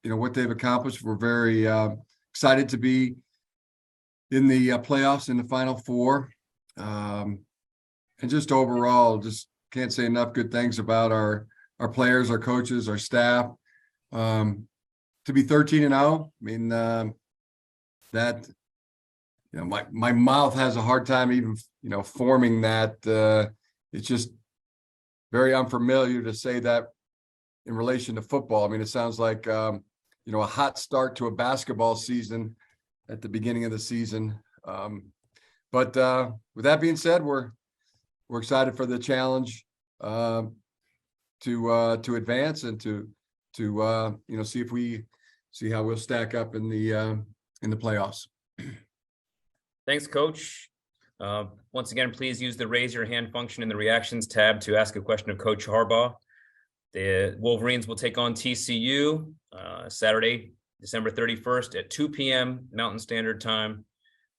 what they've accomplished. We're very excited to be in the playoffs in the Final Four. And just overall, just can't say enough good things about our players, our coaches, our staff. To be 13-0, I mean, that, my mouth has a hard time even, forming that. It's just very unfamiliar to say that in relation to football. I mean, it sounds like, a hot start to a basketball season at the beginning of the season. But with that being said, we're excited for the challenge to advance and to see how we'll stack up in the playoffs. Thanks, Coach. Once again, please use the raise your hand function in the reactions tab to ask a question of Coach Harbaugh. The Wolverines will take on TCU Saturday, December 31st at 2 p.m. Mountain Standard Time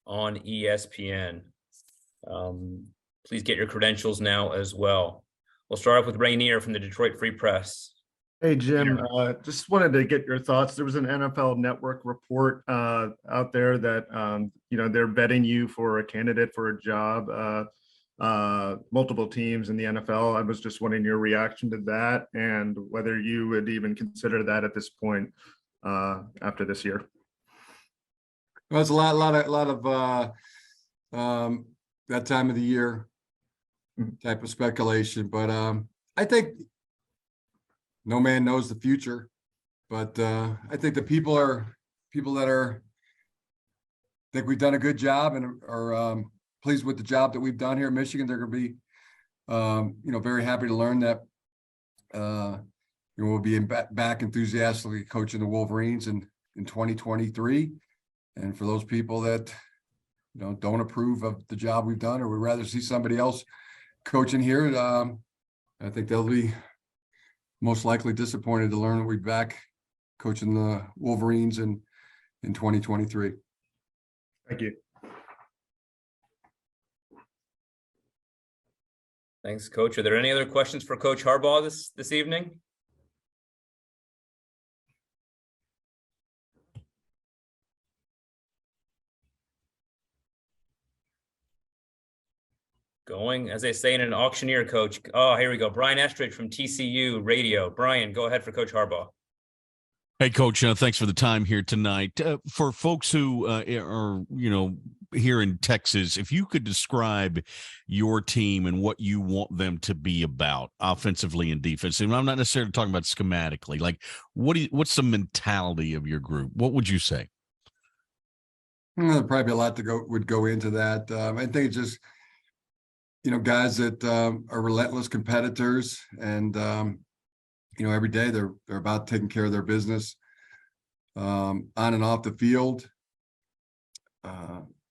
on ESPN. Please get your credentials now as well. We'll start off with Rainier from the Detroit Free Press. Hey, Jim, just wanted to get your thoughts. There was an NFL Network report out there that, they're vetting you for a candidate for a job, multiple teams in the NFL. I was just wondering your reaction to that and whether you would even consider that at this point after this year. Well, it's a lot of that time of the year type of speculation, but I think no man knows the future, but I think the people that think we've done a good job and are pleased with the job that we've done here in Michigan. They're going to be, very happy to learn that we'll be back enthusiastically coaching the Wolverines in 2023. And for those people that don't approve of the job we've done or would rather see somebody else coaching here, I think they'll be most likely disappointed to learn that we're back coaching the Wolverines in 2023. Thank you. Thanks, Coach. Are there any other questions for Coach Harbaugh this evening? Going, as they say in an auctioneer, Coach. Oh, here we go. Brian Estridge from TCU Radio. Brian, go ahead for Coach Harbaugh. Hey, Coach, thanks for the time here tonight. For folks who are, here in Texas, if you could describe your team and what you want them to be about offensively and defensively. I'm not necessarily talking about schematically. Like, what's the mentality of your group? What would you say? There'd probably be a lot would go into that. I think it's just, guys that are relentless competitors and, every day they're about taking care of their business on and off the field.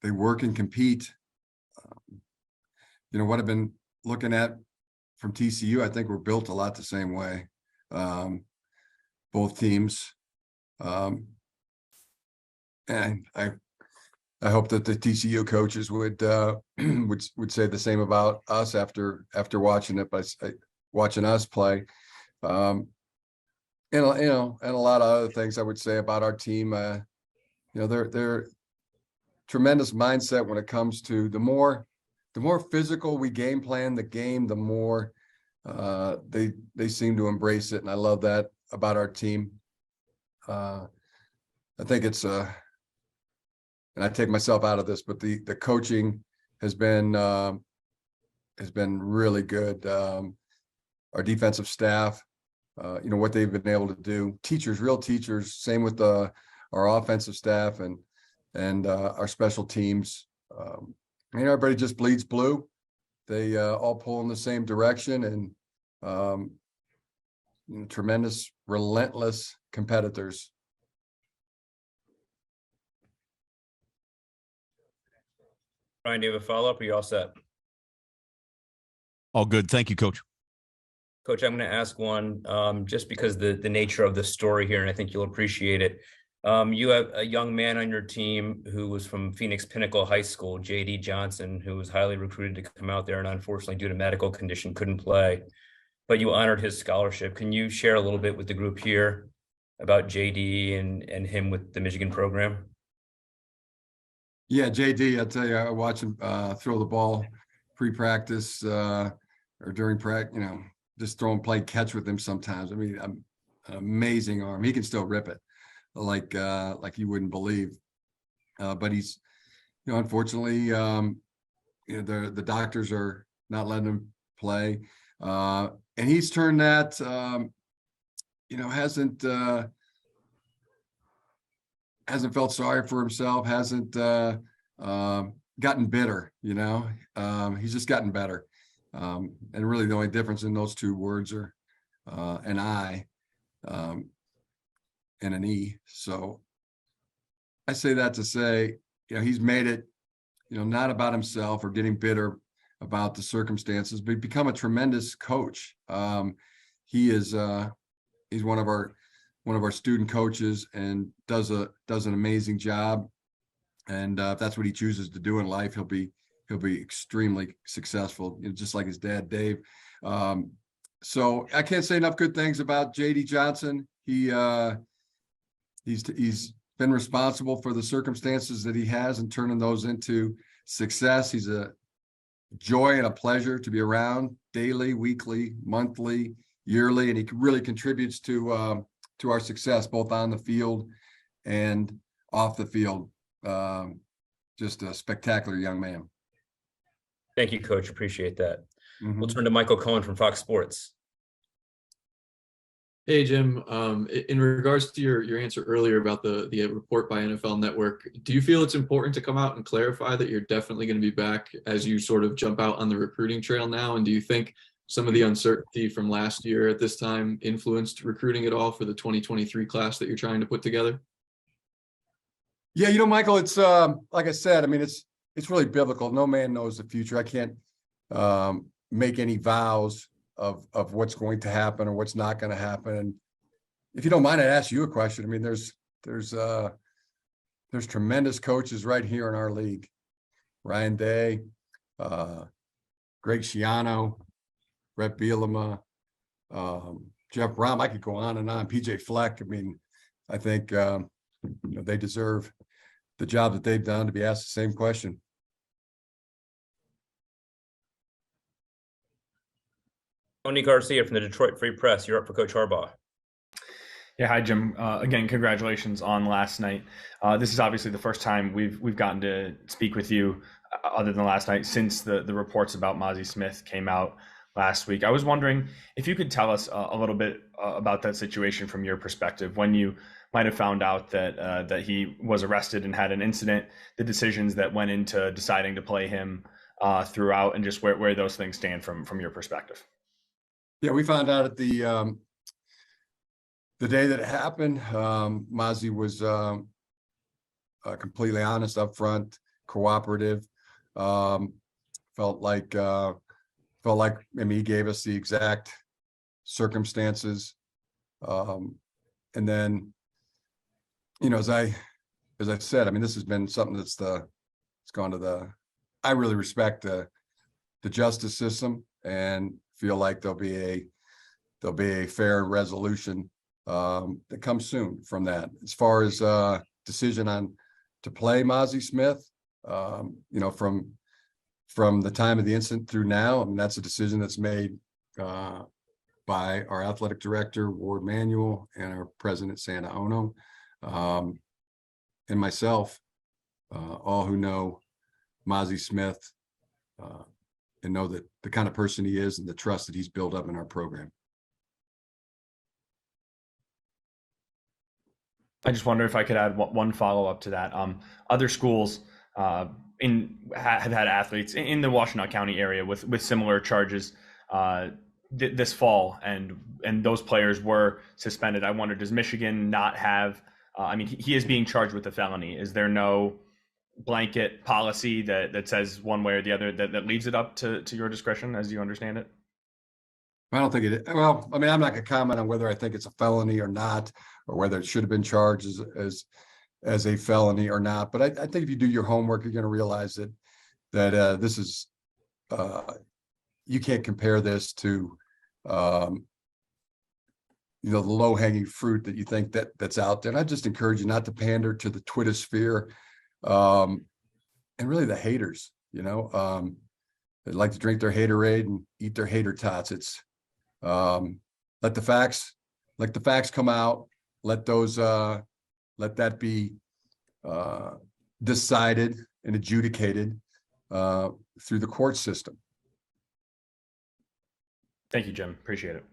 They work and compete. What I've been looking at from TCU, I think we're built a lot the same way. Both teams. And I hope that the TCU coaches would say the same about us after watching it, watching us play. And a lot of other things I would say about our team. They're tremendous mindset when it comes to the more physical we game plan the game, the more they seem to embrace it, and I love that about our team. I think it's and I take myself out of this, but the coaching has been really good. Our defensive staff, what they've been able to do. Teachers, real teachers. Same with our offensive staff and our special teams. Everybody just bleeds blue. They all pull in the same direction and tremendous, relentless competitors. Brian, do you have a follow-up or are you all set? All good. Thank you, Coach. Coach, I'm going to ask one just because the nature of the story here, and I think you'll appreciate it. You have a young man on your team who was from Phoenix Pinnacle High School, J.D. Johnson, who was highly recruited to come out there and unfortunately due to medical condition couldn't play, but you honored his scholarship. Can you share a little bit with the group here about JD and him with the Michigan program? Yeah, JD, I'll tell you, I watch him throw the ball pre-practice or during practice, just throw and play catch with him sometimes. I mean, an amazing arm. He can still rip it like you wouldn't believe. But he's, unfortunately, the doctors are not letting him play. And he's turned that, hasn't felt sorry for himself, hasn't gotten bitter, he's just gotten better. And really the only difference in those two words are an I and an E. So I say that to say, he's made it, not about himself or getting bitter about the circumstances, but become a tremendous coach. He is he's one of our student coaches and does an amazing job. And if that's what he chooses to do in life, he'll be extremely successful, just like his dad, Dave. So I can't say enough good things about JD Johnson. He's been responsible for the circumstances that he has and turning those into success. He's a joy and a pleasure to be around daily, weekly, monthly, yearly, and he really contributes to our success, both on the field and off the field. Just a spectacular young man. Thank you, Coach. Appreciate that. Mm-hmm. We'll turn to Michael Cohen from Fox Sports. Hey, Jim. In regards to your answer earlier about the report by NFL Network, do you feel it's important to come out and clarify that you're definitely going to be back as you sort of jump out on the recruiting trail now? And do you think some of the uncertainty from last year at this time influenced recruiting at all for the 2023 class that you're trying to put together? Yeah, Michael, it's like I said, I mean, it's really biblical. No man knows the future. I can't make any vows of what's going to happen or what's not going to happen. And if you don't mind, I'd ask you a question. I mean, there's tremendous coaches right here in our league. Ryan Day, Greg Schiano, Brett Bielema, Jeff Brom. I could go on and on. PJ Fleck. I mean, I think they deserve the job that they've done to be asked the same question. Tony Garcia from the Detroit Free Press. You're up for Coach Harbaugh. Yeah, hi Jim. Again, congratulations on last night. This is obviously the first time we've gotten to speak with you, other than last night, since the reports about Mozzie Smith came out last week. I was wondering if you could tell us a little bit about that situation from your perspective, when you might have found out that he was arrested and had an incident, the decisions that went into deciding to play him throughout, and just where those things stand from your perspective. Yeah, we found out at the day that it happened. Mozzie was completely honest, upfront, cooperative. Felt like he gave us the exact circumstances. And then, as I said, I mean, this has been something it's gone to I really respect the justice system and feel like there'll be a fair resolution that comes soon from that. As far as decision to play Mozzie Smith, from the time of the incident through now, I mean, that's a decision that's made by our athletic director, Ward Manuel, and our president, Santa Ono, and myself, all who know Mozzie Smith and know that the kind of person he is and the trust that he's built up in our program. I just wonder if I could add one follow-up to that. Other schools have had athletes in the Washtenaw County area with similar charges this fall, and those players were suspended. I wonder, does Michigan not have? I mean, he is being charged with a felony. Is there no blanket policy that says one way or the other that leaves it up to your discretion as you understand it? I don't think it is. Well, I mean, I'm not going to comment on whether I think it's a felony or not, or whether it should have been charged as a felony or not. But I think if you do your homework, you're going to realize that this is you can't compare this to the low hanging fruit that you think that's out there. And I just encourage you not to pander to the Twitter sphere, and really the haters, they like to drink their haterade and eat their hater tots. It's let the facts come out. Let that be decided and adjudicated through the court system. Thank you, Jim. Appreciate it.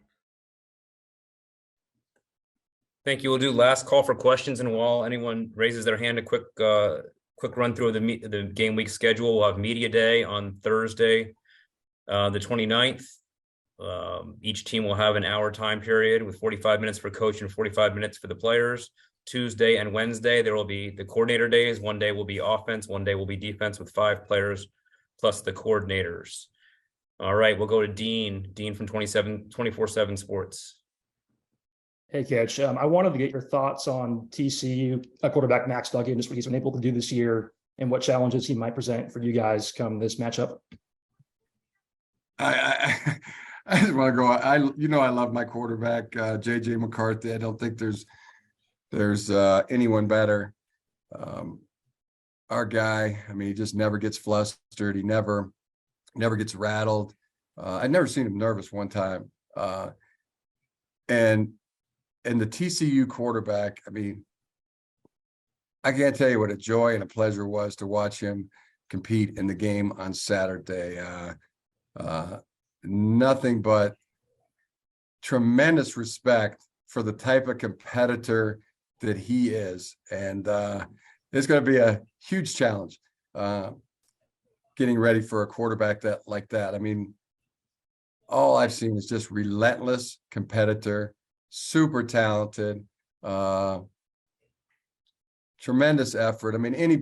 Thank you. We'll do last call for questions, and while anyone raises their hand, a quick run through of the game week schedule. We'll have media day on Thursday, the 29th. Each team will have an hour time period with 45 minutes for coach and 45 minutes for the players. Tuesday and Wednesday, there will be the coordinator days. One day will be offense, one day will be defense with 5 players plus the coordinators. All right, we'll go to Dean from 24/7 Sports. Hey, Coach. I wanted to get your thoughts on TCU quarterback Max Duggan, just what he's been able to do this year and what challenges he might present for you guys come this matchup. I just want to go. I love my quarterback, JJ McCarthy. I don't think there's anyone better. Our guy, he just never gets flustered. He never gets rattled. I've never seen him nervous one time. And the TCU quarterback, I can't tell you what a joy and a pleasure it was to watch him compete in the game on Saturday. Nothing but tremendous respect for the type of competitor that he is. And it's going to be a huge challenge getting ready for a quarterback like that. All I've seen is just relentless competitor, super talented, tremendous effort. Any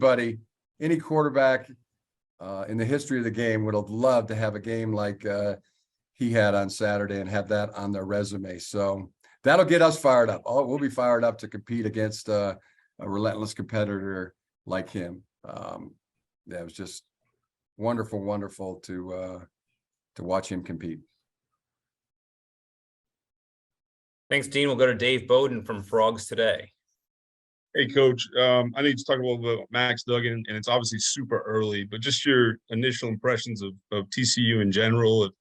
quarterback in the history of the game would have loved to have a game like he had on Saturday and have that on their resume. So that'll get us fired up. We'll be fired up to compete against a relentless competitor like him. It was just wonderful to watch him compete. Thanks, Dean. We'll go to Dave Bowden from Frogs Today. Hey, Coach. I need to talk a little bit about Max Duggan, and it's obviously super early, but just your initial impressions of TCU in general, of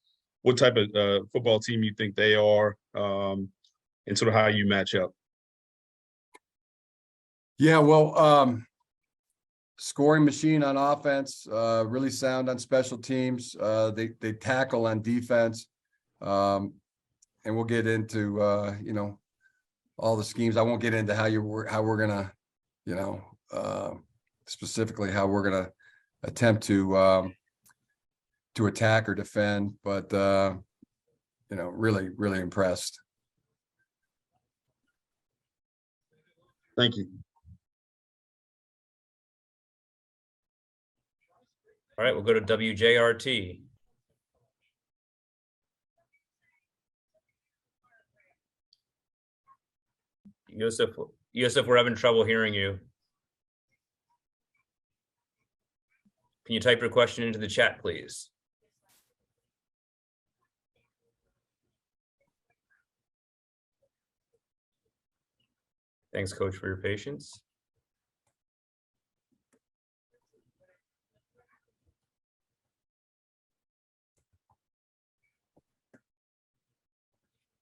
what type of football team you think they are, and sort of how you match up. Yeah, well, scoring machine on offense, really sound on special teams. They tackle on defense, and we'll get into all the schemes. I won't get into how we're gonna, specifically how we're gonna attempt to attack or defend, but really impressed. Thank you. All right, we'll go to WJRT. Yusuf, we're having trouble hearing you. Can you type your question into the chat, please? Thanks, Coach, for your patience.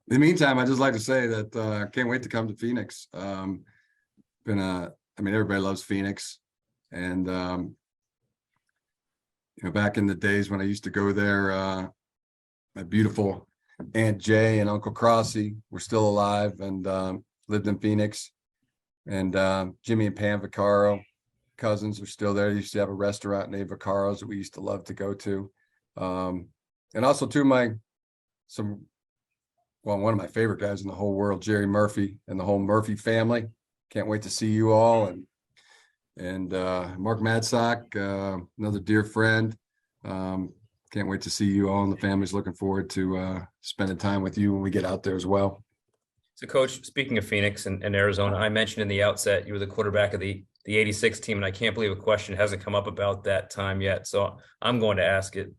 In the meantime, I'd just like to say that I can't wait to come to Phoenix. Everybody loves Phoenix, and back in the days when I used to go there, my beautiful Aunt Jay and Uncle Crossy were still alive and lived in Phoenix, and Jimmy and Pam Vaccaro, cousins, are still there. They used to have a restaurant named Vaccaro's that we used to love to go to, and also one of my favorite guys in the whole world, Jerry Murphy, and the whole Murphy family. Can't wait to see you all. And Mark Madsock, another dear friend. Can't wait to see you all, and the family's looking forward to spending time with you when we get out there as well. So, Coach, speaking of Phoenix and Arizona, I mentioned in the outset you were the quarterback of the 86 team, and I can't believe a question hasn't come up about that time yet. So I'm going to ask it.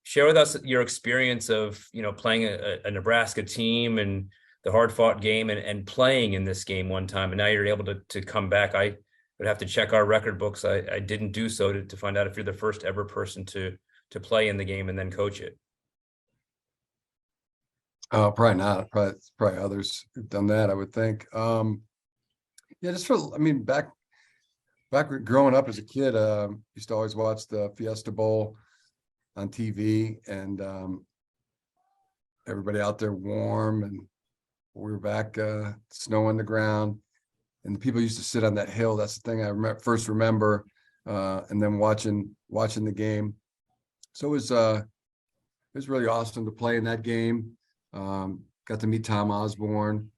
Share with us your experience of, playing a Nebraska team and the hard fought game and playing in this game one time, and now you're able to come back. I would have to check our record books. I didn't do so to find out if you're the first ever person to play in the game and then coach it. Probably not. Probably others who've done that, I would think. Yeah, just I mean, back growing up as a kid, used to always watch the Fiesta Bowl on TV, and everybody out there warm, and we were back, snow on the ground, and the people used to sit on that hill. That's the thing I first remember, and then watching the game. So it was really awesome to play in that game. Got to meet Tom Osborne,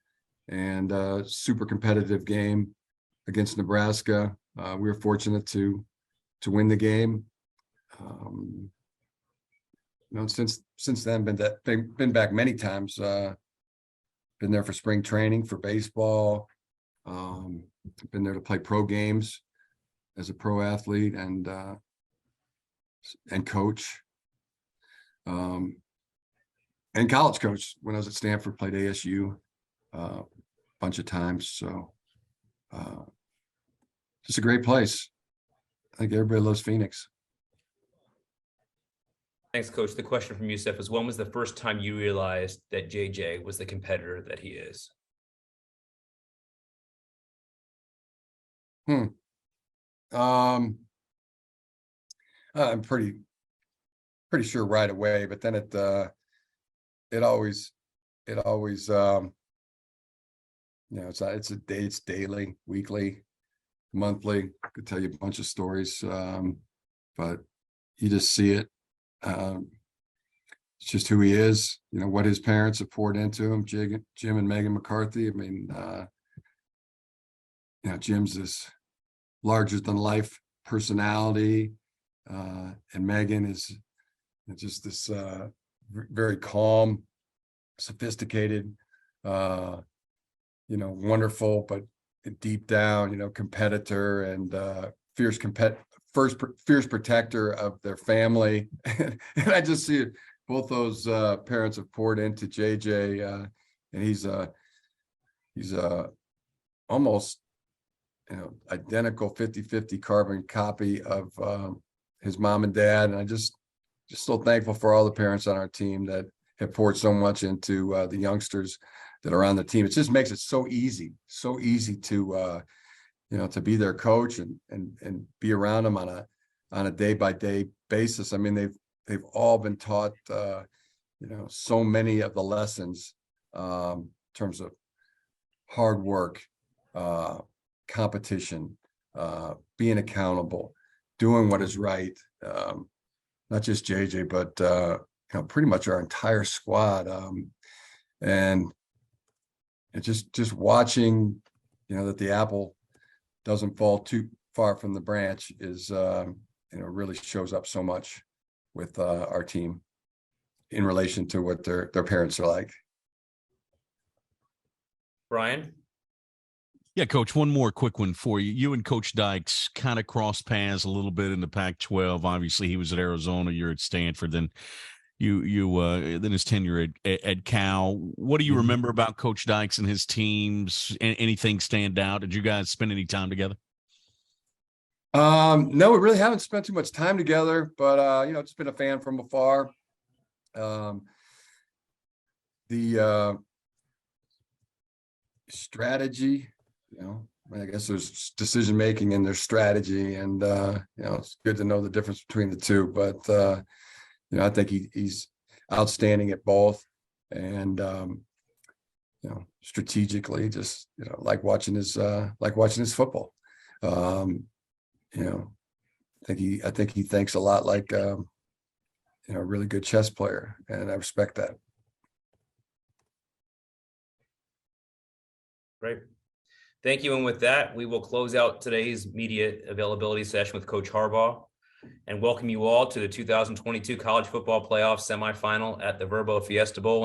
and super competitive game against Nebraska. We were fortunate to win the game. Since then, been back many times. Been there for spring training for baseball. Been there to play pro games as a pro athlete and coach. And college coach when I was at Stanford, played ASU a bunch of times. So just a great place. I think everybody loves Phoenix. Thanks, Coach. The question from Yusef is, when was the first time you realized that JJ was the competitor that he is? I'm pretty sure right away, but then it always it's daily, weekly, monthly. I could tell you a bunch of stories, but you just see it. It's just who he is, what his parents have poured into him, Jim and Megan McCarthy. I mean, Jim's this larger than life personality, and Megan is just this very calm, sophisticated, wonderful, but deep down, competitor and fierce protector of their family. And I just see it. Both those parents have poured into JJ, and he's almost identical 50-50 carbon copy of his mom and dad. And I just so thankful for all the parents on our team that have poured so much into the youngsters that are on the team. It just makes it so easy to to be their coach and be around them on a day-by-day basis. I mean, they've all been taught so many of the lessons in terms of hard work, competition, being accountable, doing what is right. Not just JJ, but pretty much our entire squad. And just watching, that the apple doesn't fall too far from the branch is, really shows up so much with our team in relation to what their parents are like. Brian? Yeah, Coach, one more quick one for you. You and Coach Dykes kind of crossed paths a little bit in the Pac-12. Obviously, he was at Arizona, you're at Stanford, then then his tenure at Cal. What do you remember about Coach Dykes and his teams? Anything stand out? Did you guys spend any time together? No, we really haven't spent too much time together, but just been a fan from afar. The strategy, I guess there's decision making and there's strategy, and it's good to know the difference between the two. But I think he's outstanding at both, and strategically, just like watching his football. I think he thinks a lot like a really good chess player, and I respect that. Great. Thank you. And with that, we will close out today's media availability session with Coach Harbaugh and welcome you all to the 2022 College Football Playoff semifinal at the Fiesta Bowl.